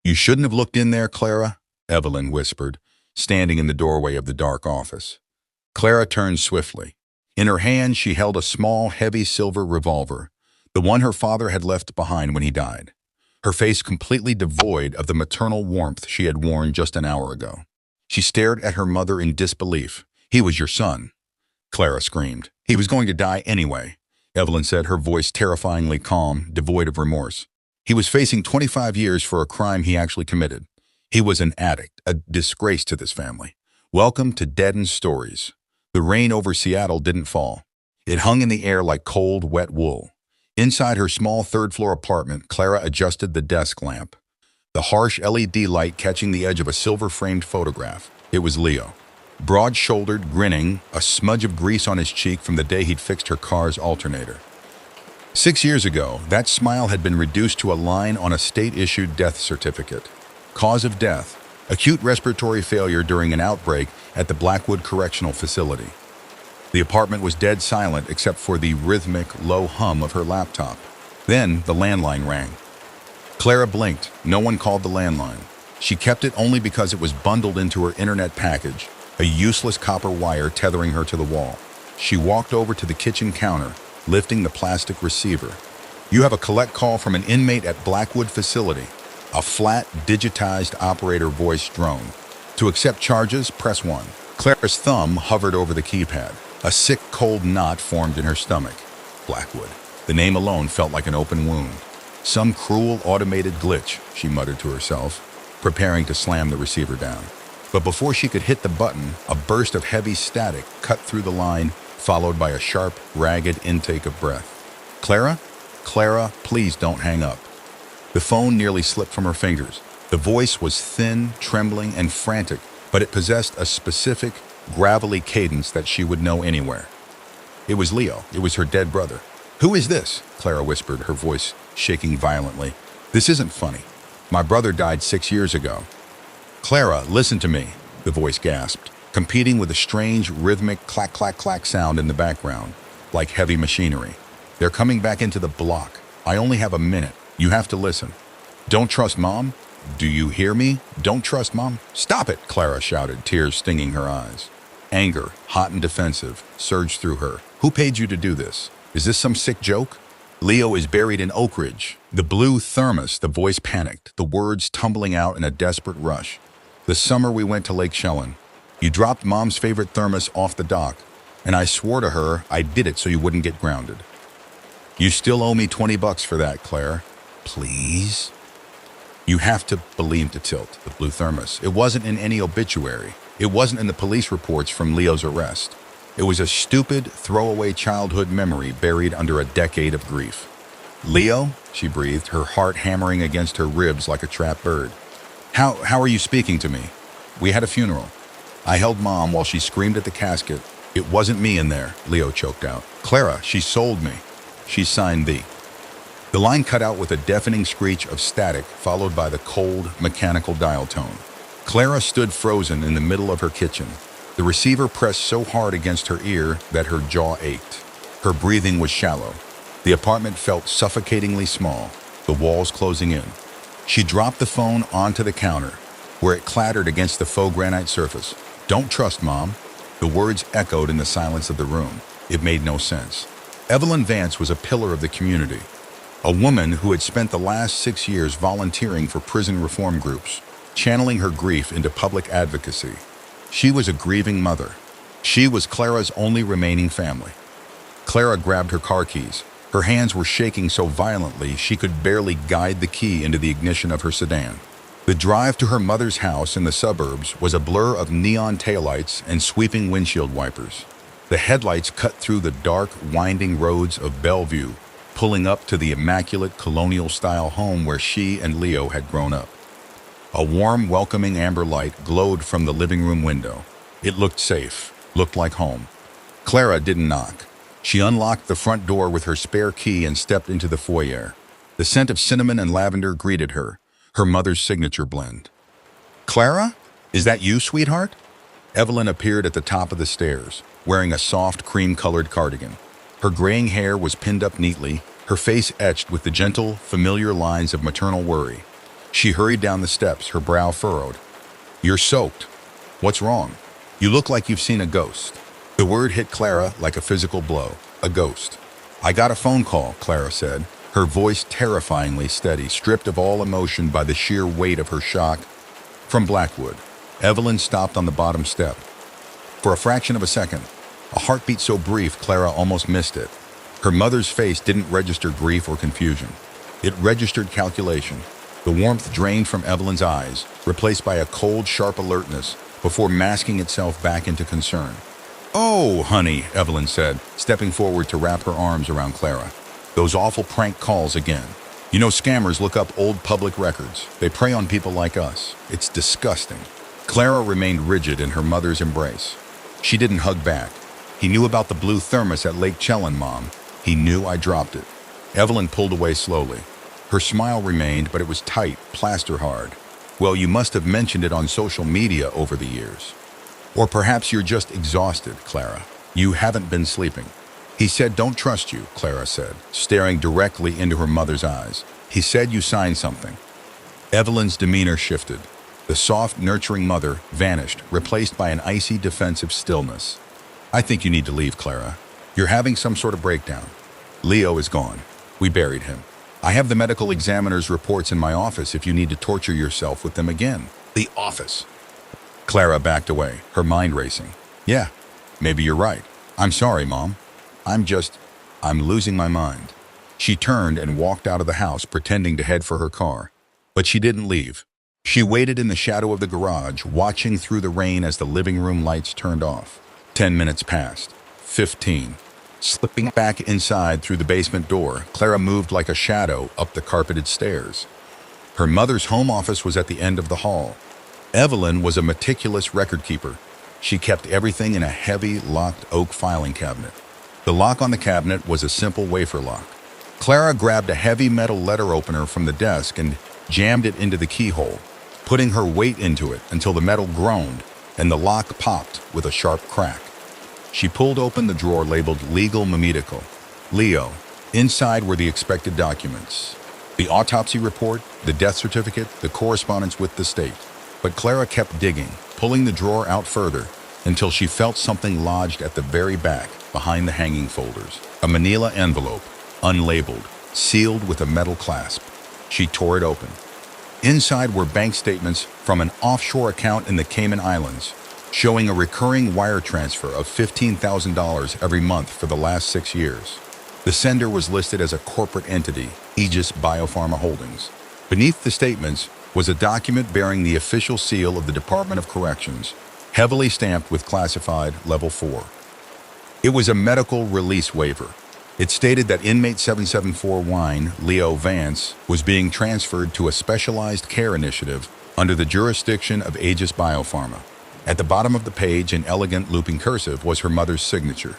"You shouldn't have looked in there, Clara," Evelyn whispered, standing in the doorway of the dark office. Clara turned swiftly. In her hand, she held a small, heavy silver revolver, the one her father had left behind when he died, her face completely devoid of the maternal warmth she had worn just an hour ago. She stared at her mother in disbelief. "He was your son," Clara screamed. "He was going to die anyway," Evelyn said, her voice terrifyingly calm, devoid of remorse. "He was facing 25 years for a crime he actually committed. He was an addict, a disgrace to this family. Welcome to Deadend Stories." The rain over Seattle didn't fall. It hung in the air like cold, wet wool. Inside her small third-floor apartment, Clara adjusted the desk lamp, the harsh LED light catching the edge of a silver-framed photograph. It was Leo. Broad-shouldered, grinning, a smudge of grease on his cheek from the day he'd fixed her car's alternator. 6 years ago, that smile had been reduced to a line on a state-issued death certificate. Cause of death: acute respiratory failure during an outbreak at the Blackwood Correctional Facility. The apartment was dead silent except for the rhythmic, low hum of her laptop. Then the landline rang. Clara blinked. No one called the landline. She kept it only because it was bundled into her internet package, a useless copper wire tethering her to the wall. She walked over to the kitchen counter, lifting the plastic receiver. "You have a collect call from an inmate at Blackwood Facility." A flat, digitized operator voice droned. "To accept charges, press 1. Clara's thumb hovered over the keypad. A sick, cold knot formed in her stomach. Blackwood. The name alone felt like an open wound. Some cruel, automated glitch, she muttered to herself, preparing to slam the receiver down. But before she could hit the button, a burst of heavy static cut through the line, followed by a sharp, ragged intake of breath. "Clara? Clara, please don't hang up." The phone nearly slipped from her fingers. The voice was thin, trembling, and frantic, but it possessed a specific, gravelly cadence that she would know anywhere. It was Leo. It was her dead brother. "Who is this?" Clara whispered, her voice shaking violently. "This isn't funny. My brother died 6 years ago." "Clara, listen to me," the voice gasped, competing with a strange, rhythmic clack-clack-clack sound in the background, like heavy machinery. "They're coming back into the block. I only have a minute. You have to listen. Don't trust Mom? Do you hear me? Don't trust Mom?" "Stop it!" Clara shouted, tears stinging her eyes. Anger, hot and defensive, surged through her. "Who paid you to do this? Is this some sick joke?" "Leo is buried in Oak Ridge. The blue thermos," the voice panicked, the words tumbling out in a desperate rush. "The summer we went to Lake Shellen. You dropped Mom's favorite thermos off the dock, and I swore to her I did it so you wouldn't get grounded. You still owe me $20 for that, Claire. Please?" "You have to believe the tilt, the blue thermos. It wasn't in any obituary. It wasn't in the police reports from Leo's arrest. It was a stupid, throwaway childhood memory buried under a decade of grief." "Leo?" she breathed, her heart hammering against her ribs like a trapped bird. How are you speaking to me? We had a funeral. I held Mom while she screamed at the casket. It wasn't me in there," Leo choked out. "Clara, she sold me. She signed thee." The line cut out with a deafening screech of static, followed by the cold, mechanical dial tone. Clara stood frozen in the middle of her kitchen. The receiver pressed so hard against her ear that her jaw ached. Her breathing was shallow. The apartment felt suffocatingly small, the walls closing in. She dropped the phone onto the counter, where it clattered against the faux granite surface. "Don't trust Mom." The words echoed in the silence of the room. It made no sense. Evelyn Vance was a pillar of the community, a woman who had spent the last 6 years volunteering for prison reform groups, channeling her grief into public advocacy. She was a grieving mother. She was Clara's only remaining family. Clara grabbed her car keys. Her hands were shaking so violently she could barely guide the key into the ignition of her sedan. The drive to her mother's house in the suburbs was a blur of neon taillights and sweeping windshield wipers. The headlights cut through the dark, winding roads of Bellevue, pulling up to the immaculate colonial-style home where she and Leo had grown up. A warm, welcoming amber light glowed from the living room window. It looked safe, looked like home. Clara didn't knock. She unlocked the front door with her spare key and stepped into the foyer. The scent of cinnamon and lavender greeted her, her mother's signature blend. "Clara? Is that you, sweetheart?" Evelyn appeared at the top of the stairs, wearing a soft, cream-colored cardigan. Her graying hair was pinned up neatly, her face etched with the gentle, familiar lines of maternal worry. She hurried down the steps, her brow furrowed. "You're soaked. What's wrong? You look like you've seen a ghost." The word hit Clara like a physical blow. A ghost. "I got a phone call," Clara said, her voice terrifyingly steady, stripped of all emotion by the sheer weight of her shock. "From Blackwood." Evelyn stopped on the bottom step. For a fraction of a second, a heartbeat so brief Clara almost missed it. Her mother's face didn't register grief or confusion. It registered calculation. The warmth drained from Evelyn's eyes, replaced by a cold, sharp alertness, before masking itself back into concern. "Oh, honey," Evelyn said, stepping forward to wrap her arms around Clara. "Those awful prank calls again. You know, scammers look up old public records. They prey on people like us. It's disgusting." Clara remained rigid in her mother's embrace. She didn't hug back. "He knew about the blue thermos at Lake Chelan, Mom. He knew I dropped it." Evelyn pulled away slowly. Her smile remained, but it was tight, plaster hard. "Well, you must have mentioned it on social media over the years. Or perhaps you're just exhausted, Clara. You haven't been sleeping." "He said don't trust you," Clara said, staring directly into her mother's eyes. "He said you signed something." Evelyn's demeanor shifted. The soft, nurturing mother vanished, replaced by an icy, defensive stillness. "I think you need to leave, Clara. You're having some sort of breakdown. Leo is gone. We buried him. I have the medical examiner's reports in my office if you need to torture yourself with them again." "The office." Clara backed away, her mind racing. "Yeah, maybe you're right. I'm sorry, Mom. I'm losing my mind." She turned and walked out of the house, pretending to head for her car. But she didn't leave. She waited in the shadow of the garage, watching through the rain as the living room lights turned off. 10 minutes passed. 15. Slipping back inside through the basement door, Clara moved like a shadow up the carpeted stairs. Her mother's home office was at the end of the hall. Evelyn was a meticulous record keeper. She kept everything in a heavy, locked oak filing cabinet. The lock on the cabinet was a simple wafer lock. Clara grabbed a heavy metal letter opener from the desk and jammed it into the keyhole, putting her weight into it until the metal groaned and the lock popped with a sharp crack. She pulled open the drawer labeled Legal Medical. Leo. Inside were the expected documents. The autopsy report, the death certificate, the correspondence with the state. But Clara kept digging, pulling the drawer out further, until she felt something lodged at the very back, behind the hanging folders. A manila envelope, unlabeled, sealed with a metal clasp. She tore it open. Inside were bank statements from an offshore account in the Cayman Islands, showing a recurring wire transfer of $15,000 every month for the last 6 years. The sender was listed as a corporate entity, Aegis Biopharma Holdings. Beneath the statements was a document bearing the official seal of the Department of Corrections, heavily stamped with classified Level 4. It was a medical release waiver. It stated that inmate 774 Wine, Leo Vance, was being transferred to a specialized care initiative under the jurisdiction of Aegis Biopharma. At the bottom of the page, in elegant looping cursive, was her mother's signature.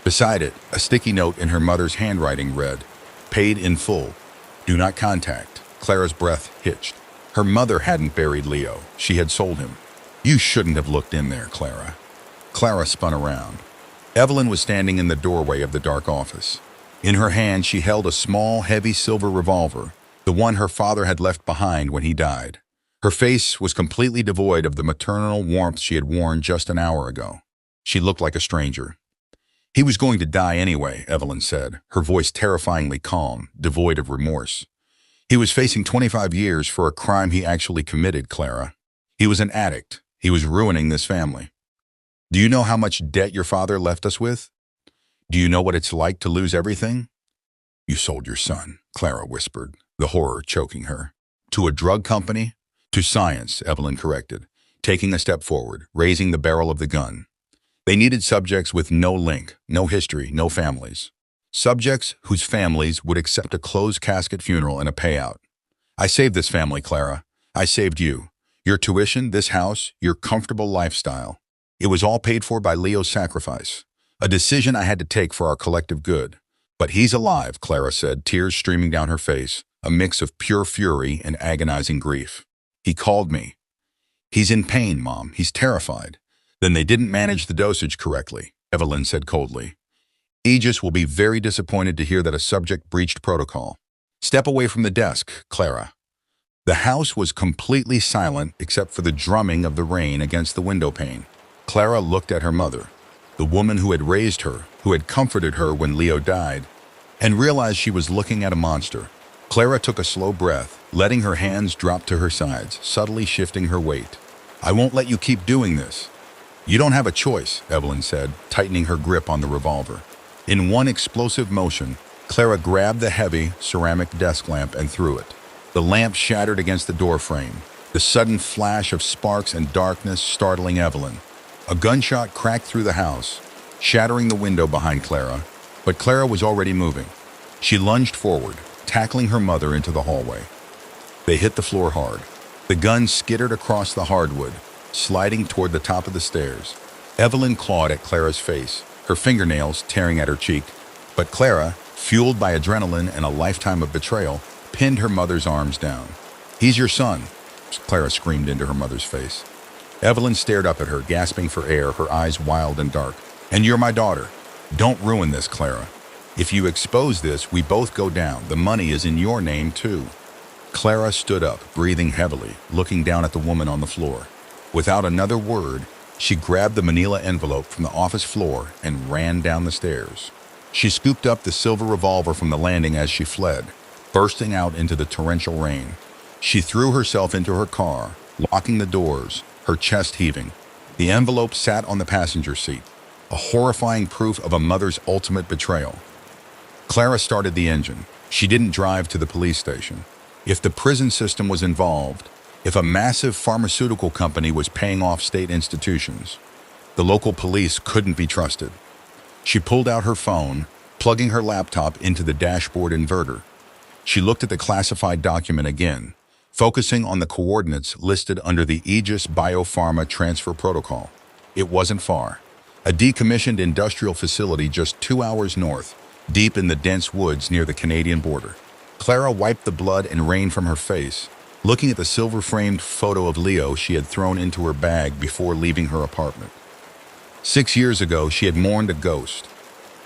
Beside it, a sticky note in her mother's handwriting read, "Paid in full. Do not contact." Clara's breath hitched. Her mother hadn't buried Leo. She had sold him. "You shouldn't have looked in there, Clara." Clara spun around. Evelyn was standing in the doorway of the dark office. In her hand, she held a small, heavy silver revolver, the one her father had left behind when he died. Her face was completely devoid of the maternal warmth she had worn just an hour ago. She looked like a stranger. "He was going to die anyway," Evelyn said, her voice terrifyingly calm, devoid of remorse. "He was facing 25 years for a crime he actually committed, Clara. He was an addict. He was ruining this family. Do you know how much debt your father left us with? Do you know what it's like to lose everything?" "You sold your son," Clara whispered, the horror choking her. "To a drug company?" "To science," Evelyn corrected, taking a step forward, raising the barrel of the gun. "They needed subjects with no link, no history, no families. Subjects whose families would accept a closed casket funeral and a payout. I saved this family, Clara. I saved you. Your tuition, this house, your comfortable lifestyle. It was all paid for by Leo's sacrifice. A decision I had to take for our collective good. But he's alive," Clara said, tears streaming down her face, a mix of pure fury and agonizing grief. "He called me. He's in pain, Mom. He's terrified." "Then they didn't manage the dosage correctly," Evelyn said coldly. "Aegis will be very disappointed to hear that a subject breached protocol." "Step away from the desk, Clara." The house was completely silent except for the drumming of the rain against the window pane. Clara looked at her mother, the woman who had raised her, who had comforted her when Leo died, and realized she was looking at a monster. Clara took a slow breath, letting her hands drop to her sides, subtly shifting her weight. "I won't let you keep doing this." "You don't have a choice," Evelyn said, tightening her grip on the revolver. In one explosive motion, Clara grabbed the heavy ceramic desk lamp and threw it. The lamp shattered against the door frame, the sudden flash of sparks and darkness startling Evelyn. A gunshot cracked through the house, shattering the window behind Clara, but Clara was already moving. She lunged forward, tackling her mother into the hallway. They hit the floor hard. The gun skittered across the hardwood, sliding toward the top of the stairs. Evelyn clawed at Clara's face, her fingernails tearing at her cheek. But Clara, fueled by adrenaline and a lifetime of betrayal, pinned her mother's arms down. "He's your son," Clara screamed into her mother's face. Evelyn stared up at her, gasping for air, her eyes wild and dark. "And you're my daughter. Don't ruin this, Clara. If you expose this, we both go down. The money is in your name, too." Clara stood up, breathing heavily, looking down at the woman on the floor. Without another word, she grabbed the manila envelope from the office floor and ran down the stairs. She scooped up the silver revolver from the landing as she fled, bursting out into the torrential rain. She threw herself into her car, locking the doors, her chest heaving. The envelope sat on the passenger seat, a horrifying proof of a mother's ultimate betrayal. Clara started the engine. She didn't drive to the police station. If the prison system was involved, if a massive pharmaceutical company was paying off state institutions, the local police couldn't be trusted. She pulled out her phone, plugging her laptop into the dashboard inverter. She looked at the classified document again, focusing on the coordinates listed under the Aegis Biopharma Transfer Protocol. It wasn't far. A decommissioned industrial facility just 2 hours north, deep in the dense woods near the Canadian border. Clara wiped the blood and rain from her face, looking at the silver-framed photo of Leo she had thrown into her bag before leaving her apartment. 6 years ago, she had mourned a ghost.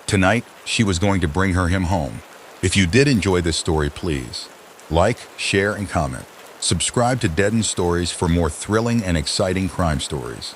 Tonight, she was going to bring him home. If you did enjoy this story, please like, share, and comment. Subscribe to Deadend Stories for more thrilling and exciting crime stories.